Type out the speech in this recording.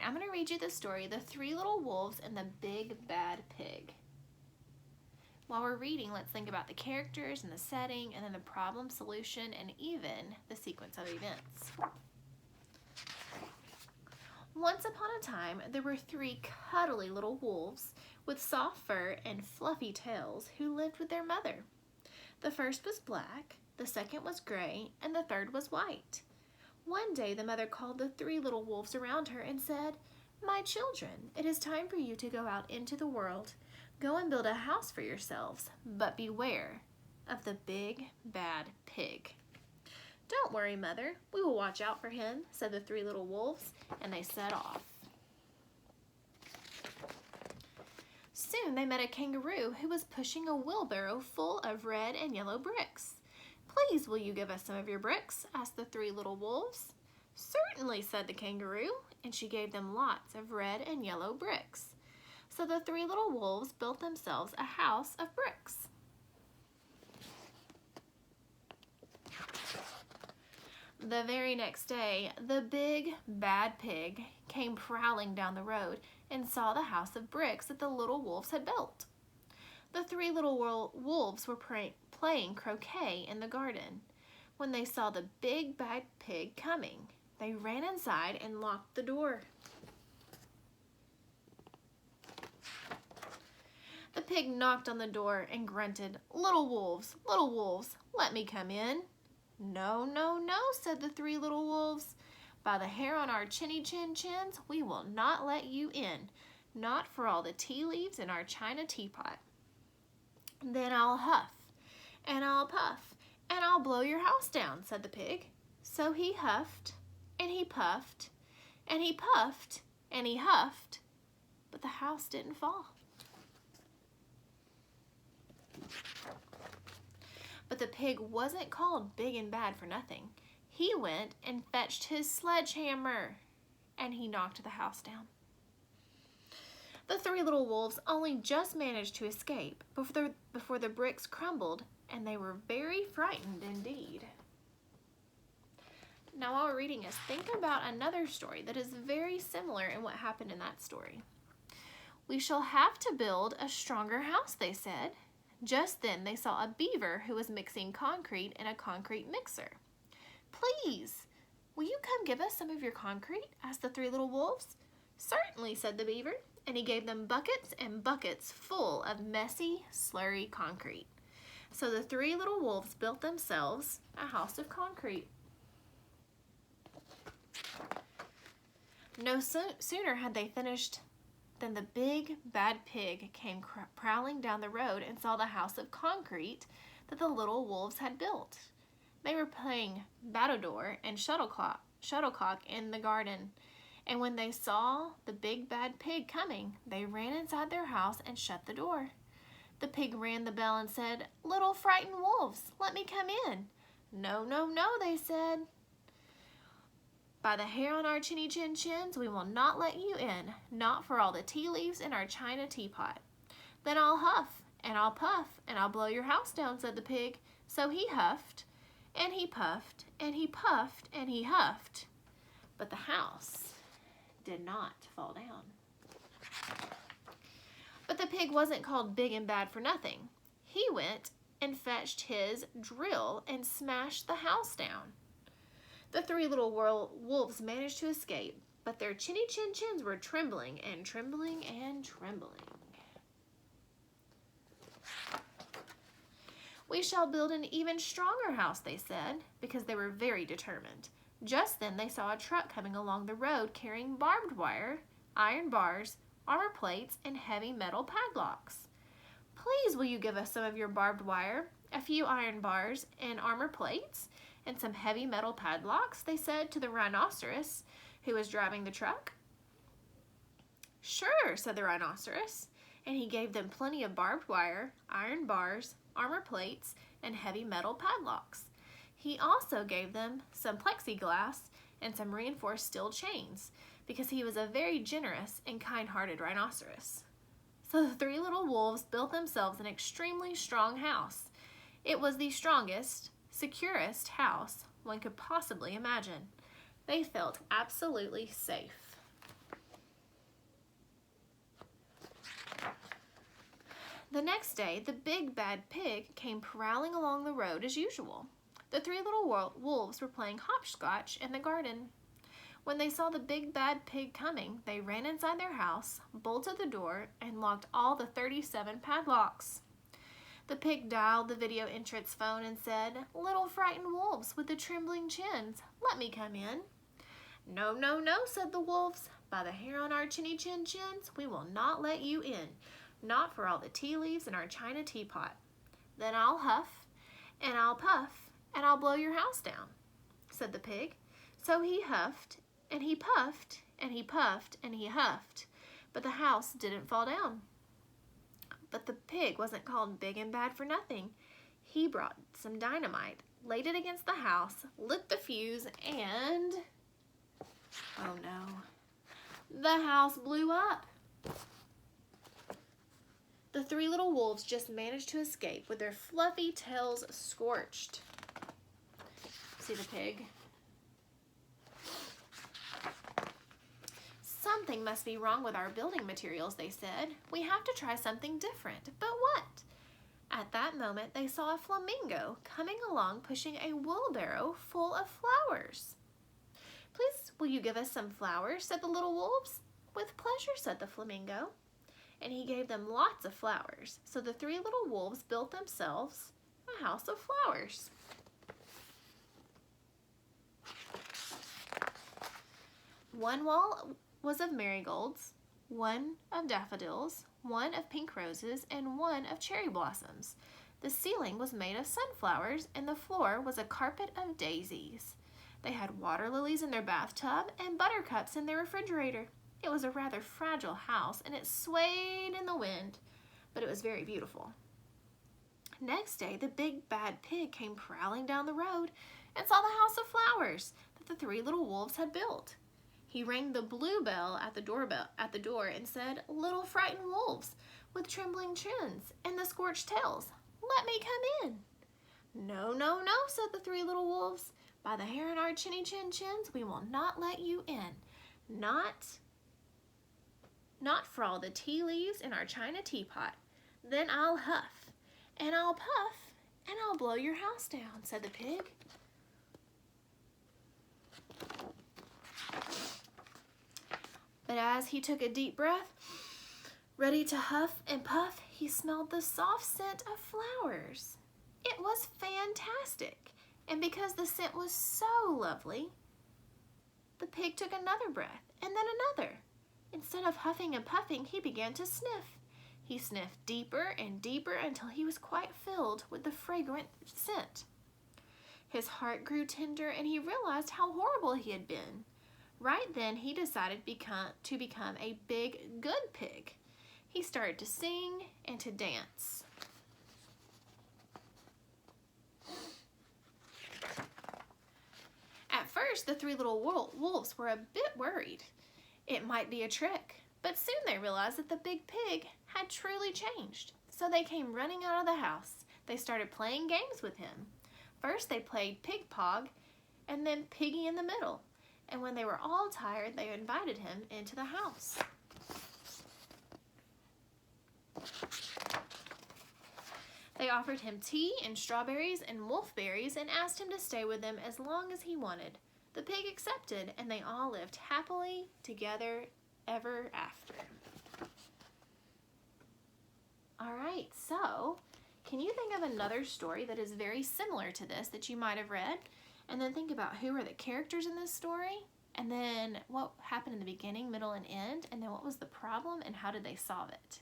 I'm going to read you the story, The Three Little Wolves and the Big Bad Pig. While we're reading, let's think about the characters and the setting, and then the problem, solution, and even the sequence of events. Once upon a time, there were three cuddly little wolves with soft fur and fluffy tails who lived with their mother. The first was black, the second was gray, and the third was white. One day, the mother called the three little wolves around her and said, "My children, it is time for you to go out into the world. Go and build a house for yourselves, but beware of the big bad pig." "Don't worry, Mother. We will watch out for him," said the three little wolves, and they set off. Soon they met a kangaroo who was pushing a wheelbarrow full of red and yellow bricks. "Please, will you give us some of your bricks?" asked the three little wolves. "Certainly," said the kangaroo, and she gave them lots of red and yellow bricks. So the three little wolves built themselves a house of bricks. The very next day, the big bad pig came prowling down the road and saw the house of bricks that the little wolves had built. The three little wolves were playing croquet in the garden. When they saw the big bad pig coming, they ran inside and locked the door. The pig knocked on the door and grunted, little wolves, let me come in." "No, no, no," said the three little wolves. "By the hair on our chinny chin chins, we will not let you in, not for all the tea leaves in our china teapot." "Then I'll huff, and I'll puff, and I'll blow your house down," said the pig. So he huffed, and he puffed, and he puffed, and he huffed, but the house didn't fall. But the pig wasn't called big and bad for nothing. He went and fetched his sledgehammer, and he knocked the house down. The three little wolves only just managed to escape before the bricks crumbled, and they were very frightened indeed. Now, while we're reading this, think about another story that is very similar in what happened in that story. "We shall have to build a stronger house," they said. Just then they saw a beaver who was mixing concrete in a concrete mixer. "Please, will you come give us some of your concrete?" asked the three little wolves. "Certainly," said the beaver, and he gave them buckets and buckets full of messy, slurry concrete. So the three little wolves built themselves a house of concrete. No sooner had they finished than the big bad pig came prowling down the road and saw the house of concrete that the little wolves had built. They were playing battledore and shuttlecock in the garden, and when they saw the big bad pig coming, they ran inside their house and shut the door. The pig rang the bell and said, "Little frightened wolves, let me come in." "No, no, no," they said. "By the hair on our chinny chin chins, we will not let you in, not for all the tea leaves in our china teapot." "Then I'll huff, and I'll puff, and I'll blow your house down," said the pig. So he huffed, and he puffed, and he puffed, and he huffed, but the house did not fall down. But the pig wasn't called big and bad for nothing. He went and fetched his drill and smashed the house down. The three little wolves managed to escape, but their chinny chin chins were trembling and trembling and trembling. "We shall build an even stronger house," they said, because they were very determined. Just then they saw a truck coming along the road carrying barbed wire, iron bars, armor plates, and heavy metal padlocks. "Please, will you give us some of your barbed wire, a few iron bars and armor plates, and some heavy metal padlocks?" they said to the rhinoceros who was driving the truck. "Sure," said the rhinoceros, and he gave them plenty of barbed wire, iron bars, armor plates, and heavy metal padlocks. He also gave them some plexiglass and some reinforced steel chains, because he was a very generous and kind-hearted rhinoceros. So the three little wolves built themselves an extremely strong house. It was the strongest, securest house one could possibly imagine. They felt absolutely safe. The next day, the big bad pig came prowling along the road as usual. The three little wolves were playing hopscotch in the garden. When they saw the big bad pig coming, they ran inside their house, bolted the door, and locked all the 37 padlocks. The pig dialed the video entrance phone and said, "Little frightened wolves with the trembling chins, let me come in." "No, no, no," said the wolves. "By the hair on our chinny chin chins, we will not let you in. Not for all the tea leaves in our china teapot. Then I'll huff, and I'll puff, and I'll blow your house down," said the pig. So he huffed, and he puffed, and he puffed, and he huffed, but the house didn't fall down. But the pig wasn't called big and bad for nothing. He brought some dynamite, laid it against the house, lit the fuse, and oh no, the house blew up. The three little wolves just managed to escape with their fluffy tails scorched. See the pig? "Something must be wrong with our building materials," they said. "We have to try something different. But what?" At that moment, they saw a flamingo coming along pushing a wheelbarrow full of flowers. "Please, will you give us some flowers?" said the little wolves. "With pleasure," said the flamingo. And he gave them lots of flowers. So the three little wolves built themselves a house of flowers. One wall was of marigolds, one of daffodils, one of pink roses, and one of cherry blossoms. The ceiling was made of sunflowers, and the floor was a carpet of daisies. They had water lilies in their bathtub and buttercups in their refrigerator. It was a rather fragile house, and it swayed in the wind, but it was very beautiful. Next day, the big bad pig came prowling down the road and saw the house of flowers that the three little wolves had built. He rang the blue bell at the door and said, "Little frightened wolves with trembling chins and the scorched tails, let me come in." "No, no, no," said the three little wolves. "By the hair on our chinny chin chins, we will not let you in. Not for all the tea leaves in our china teapot. Then I'll huff, and I'll puff, and I'll blow your house down," said the pig. But as he took a deep breath, ready to huff and puff, he smelled the soft scent of flowers. It was fantastic, and because the scent was so lovely, the pig took another breath, and then another. Instead of huffing and puffing, he began to sniff. He sniffed deeper and deeper until he was quite filled with the fragrant scent. His heart grew tender, and he realized how horrible he had been. Right then, he decided to become a big, good pig. He started to sing and to dance. At first, the three little wolves were a bit worried. It might be a trick, but soon they realized that the big pig had truly changed. So they came running out of the house. They started playing games with him. First, they played pig pog, and then piggy in the middle. And when they were all tired, they invited him into the house. They offered him tea and strawberries and wolfberries and asked him to stay with them as long as he wanted. The pig accepted, and they all lived happily together ever after. All right, so can you think of another story that is very similar to this that you might have read? And then think about who are the characters in this story, and then what happened in the beginning, middle, and end, and then what was the problem and how did they solve it?